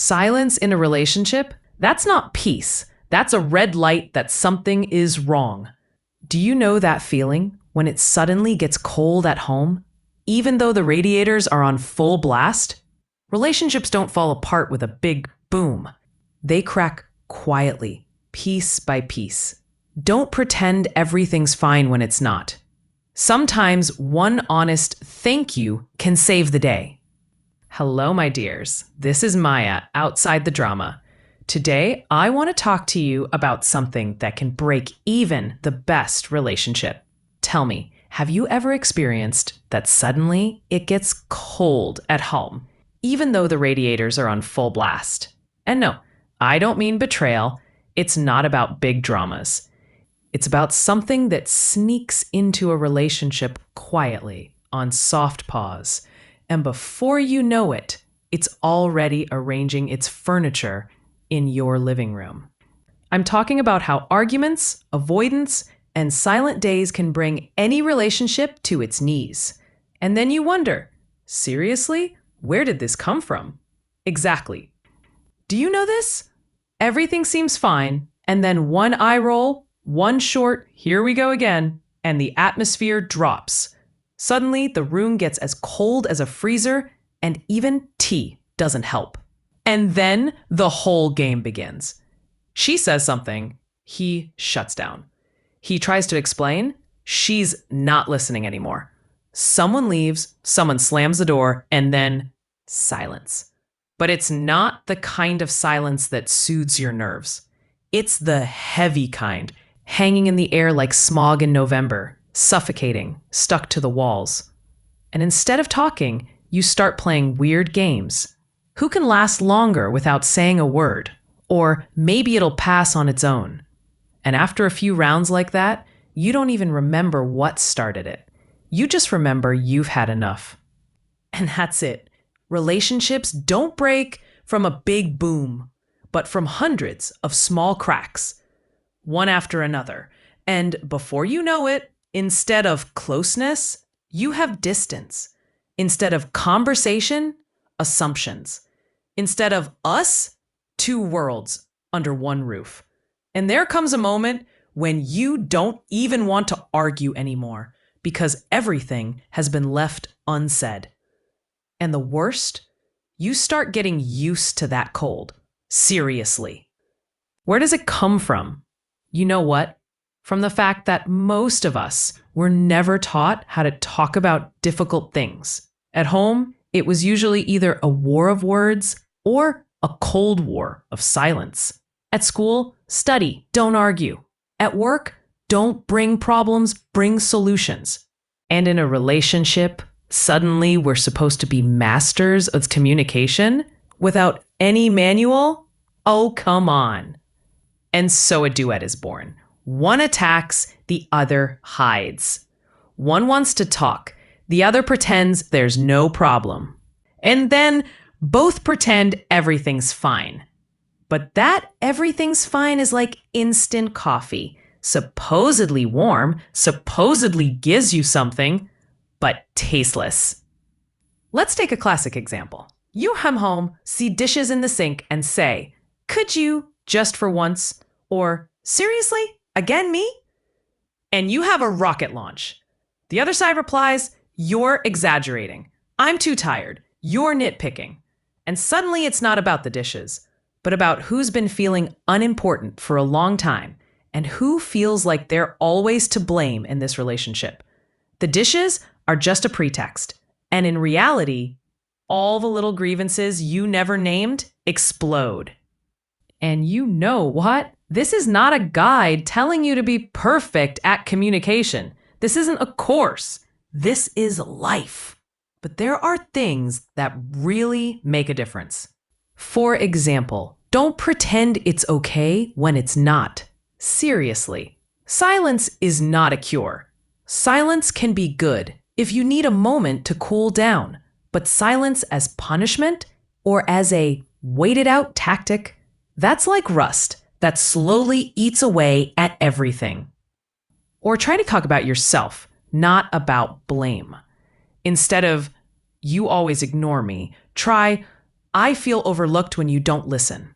Silence in a relationship, that's not peace. That's a red light that something is wrong. Do you know that feeling when it suddenly gets cold at home, even though the radiators are on full blast? Relationships don't fall apart with a big boom. They crack quietly, piece by piece. Don't pretend everything's fine when it's not. Sometimes one honest thank you can save the day. Hello, my dears. This is Maya, outside the drama. Today, I want to talk to you about something that can break even the best relationship. Tell me, have you ever experienced that suddenly it gets cold at home, even though the radiators are on full blast? And no, I don't mean betrayal. It's not about big dramas. It's about something that sneaks into a relationship quietly, on soft pause. And before you know it, it's already arranging its furniture in your living room. I'm talking about how arguments, avoidance, and silent days can bring any relationship to its knees. And then you wonder, seriously? Where did this come from? Exactly. Do you know this? Everything seems fine, and then one eye roll, one short, here we go again, and the atmosphere drops. Suddenly, the room gets as cold as a freezer, and even tea doesn't help. And then the whole game begins. She says something, he shuts down. He tries to explain, she's not listening anymore. Someone leaves, someone slams the door, and then silence. But it's not the kind of silence that soothes your nerves. It's the heavy kind, hanging in the air like smog in November, suffocating, stuck to the walls. And instead of talking, you start playing weird games. Who can last longer without saying a word? Or maybe it'll pass on its own. And after a few rounds like that, you don't even remember what started it. You just remember you've had enough. And that's it. Relationships don't break from a big boom, but from hundreds of small cracks, one after another. And before you know it, instead of closeness, you have distance. Instead of conversation, assumptions. Instead of us, two worlds under one roof. And there comes a moment when you don't even want to argue anymore because everything has been left unsaid. And the worst, you start getting used to that cold. Seriously. Where does it come from? You know what? From the fact that most of us were never taught how to talk about difficult things. At home, it was usually either a war of words or a cold war of silence. At school, study, don't argue. At work, don't bring problems, bring solutions. And in a relationship, suddenly we're supposed to be masters of communication without any manual? Oh, come on. And so a duet is born. One attacks, the other hides. One wants to talk, the other pretends there's no problem. And then both pretend everything's fine. But that everything's fine is like instant coffee. Supposedly warm, supposedly gives you something, but tasteless. Let's take a classic example. You come home, see dishes in the sink, and say, "Could you, just for once?" Or, "Seriously? Again, me?" And you have a rocket launch. The other side replies, "You're exaggerating. I'm too tired. You're nitpicking." And suddenly it's not about the dishes, but about who's been feeling unimportant for a long time and who feels like they're always to blame in this relationship. The dishes are just a pretext. And in reality, all the little grievances you never named explode. And you know what? This is not a guide telling you to be perfect at communication. This isn't a course. This is life. But there are things that really make a difference. For example, don't pretend it's okay when it's not. Seriously. Silence is not a cure. Silence can be good if you need a moment to cool down, but silence as punishment or as a wait it out tactic, that's like rust that slowly eats away at everything. Or try to talk about yourself, not about blame. Instead of, "You always ignore me," try, I feel overlooked when you don't listen.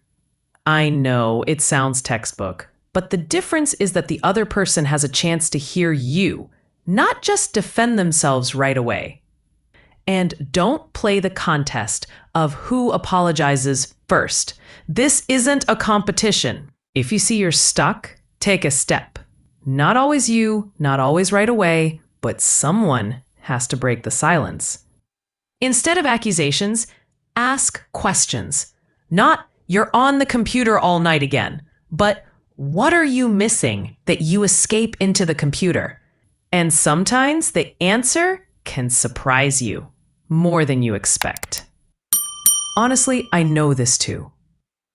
I know it sounds textbook, but the difference is that the other person has a chance to hear you, not just defend themselves right away. And don't play the contest of who apologizes first. This isn't a competition. If you see you're stuck, take a step. Not always you, not always right away, but someone has to break the silence. Instead of accusations, ask questions. Not, you're on the computer all night again, but what are you missing that you escape into the computer? And sometimes the answer can surprise you more than you expect. Honestly, I know this too.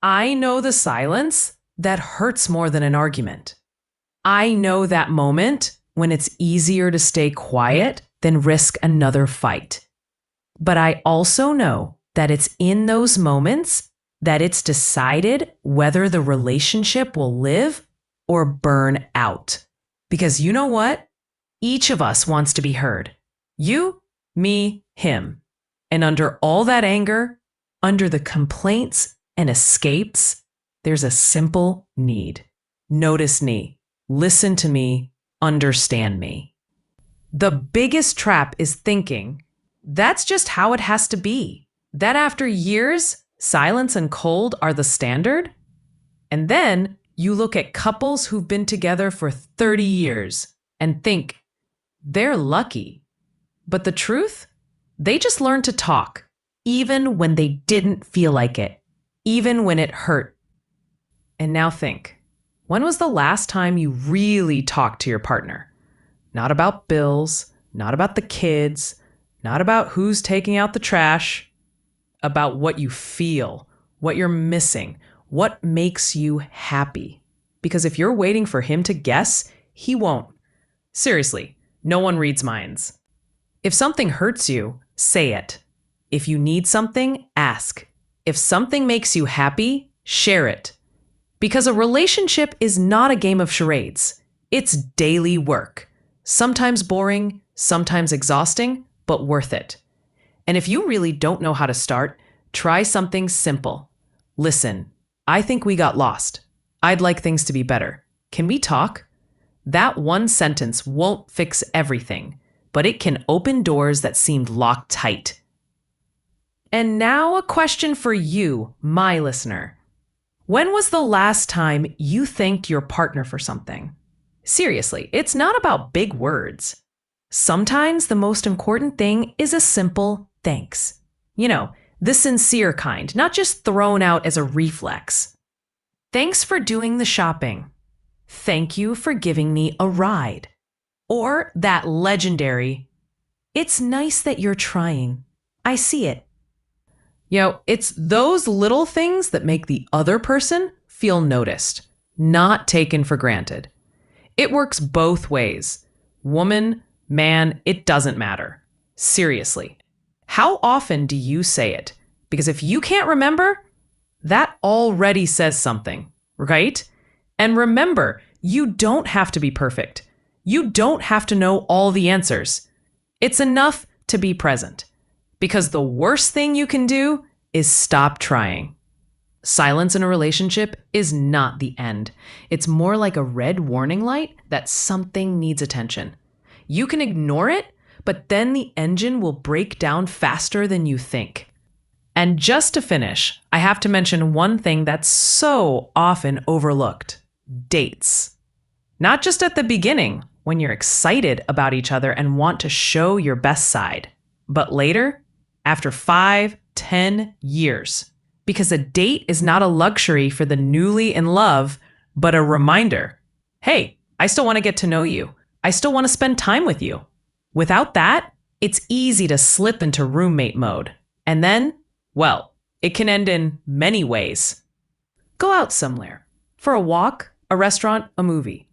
I know the silence that hurts more than an argument. I know that moment when it's easier to stay quiet than risk another fight. But I also know that it's in those moments that it's decided whether the relationship will live or burn out. Because you know what? Each of us wants to be heard. You, me, him. And under all that anger, under the complaints and escapes, there's a simple need. Notice me, listen to me, understand me. The biggest trap is thinking that's just how it has to be. That after years, silence and cold are the standard. And then you look at couples who've been together for 30 years and think they're lucky. But the truth? They just learned to talk, even when they didn't feel like it, even when it hurt. And now think, when was the last time you really talked to your partner? Not about bills, not about the kids, not about who's taking out the trash, about what you feel, what you're missing, what makes you happy. Because if you're waiting for him to guess, he won't. Seriously, no one reads minds. If something hurts you, say it. If you need something, ask. If something makes you happy, share it. Because a relationship is not a game of charades. It's daily work. Sometimes boring, sometimes exhausting, but worth it. And if you really don't know how to start, try something simple. Listen, I think we got lost. I'd like things to be better. Can we talk? That one sentence won't fix everything, but it can open doors that seemed locked tight. And now a question for you, my listener. When was the last time you thanked your partner for something? Seriously, it's not about big words. Sometimes the most important thing is a simple thanks. You know, the sincere kind, not just thrown out as a reflex. Thanks for doing the shopping. Thank you for giving me a ride. Or that legendary, it's nice that you're trying. I see it. It's those little things that make the other person feel noticed, not taken for granted. It works both ways. Woman, man, it doesn't matter. Seriously. How often do you say it? Because if you can't remember, that already says something, right? And remember, you don't have to be perfect. You don't have to know all the answers. It's enough to be present. Because the worst thing you can do is stop trying. Silence in a relationship is not the end. It's more like a red warning light that something needs attention. You can ignore it, but then the engine will break down faster than you think. And just to finish, I have to mention one thing that's so often overlooked: dates. Not just at the beginning, when you're excited about each other and want to show your best side, but later, after 5, 10 years. Because a date is not a luxury for the newly in love, but a reminder. Hey, I still want to get to know you. I still want to spend time with you. Without that, it's easy to slip into roommate mode. And then, well, it can end in many ways. Go out somewhere. For a walk, a restaurant, a movie.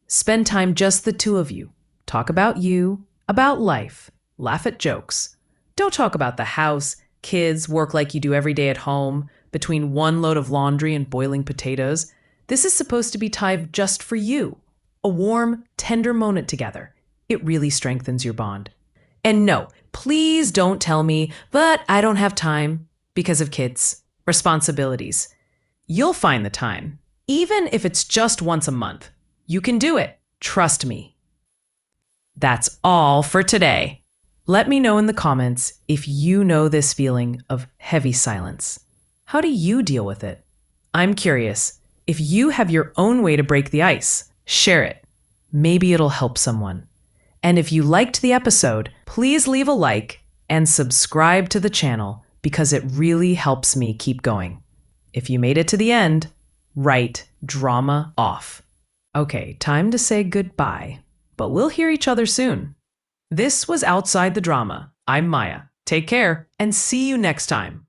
Spend time just the two of you. Talk about you, about life. Laugh at jokes. Don't talk about the house, kids, work like you do every day at home, between one load of laundry and boiling potatoes. This is supposed to be time just for you. A warm, tender moment together. It really strengthens your bond. And no, please don't tell me, but I don't have time. because of kids, responsibilities. You'll find the time, even if it's just once a month. You can do it. Trust me. That's all for today. Let me know in the comments if you know this feeling of heavy silence. How do you deal with it? I'm curious. If you have your own way to break the ice, share it. Maybe it'll help someone. And if you liked the episode, please leave a like and subscribe to the channel because it really helps me keep going. If you made it to the end, write drama off. Okay, time to say goodbye, but we'll hear each other soon. This was Outside the Drama. I'm Maya. Take care and see you next time.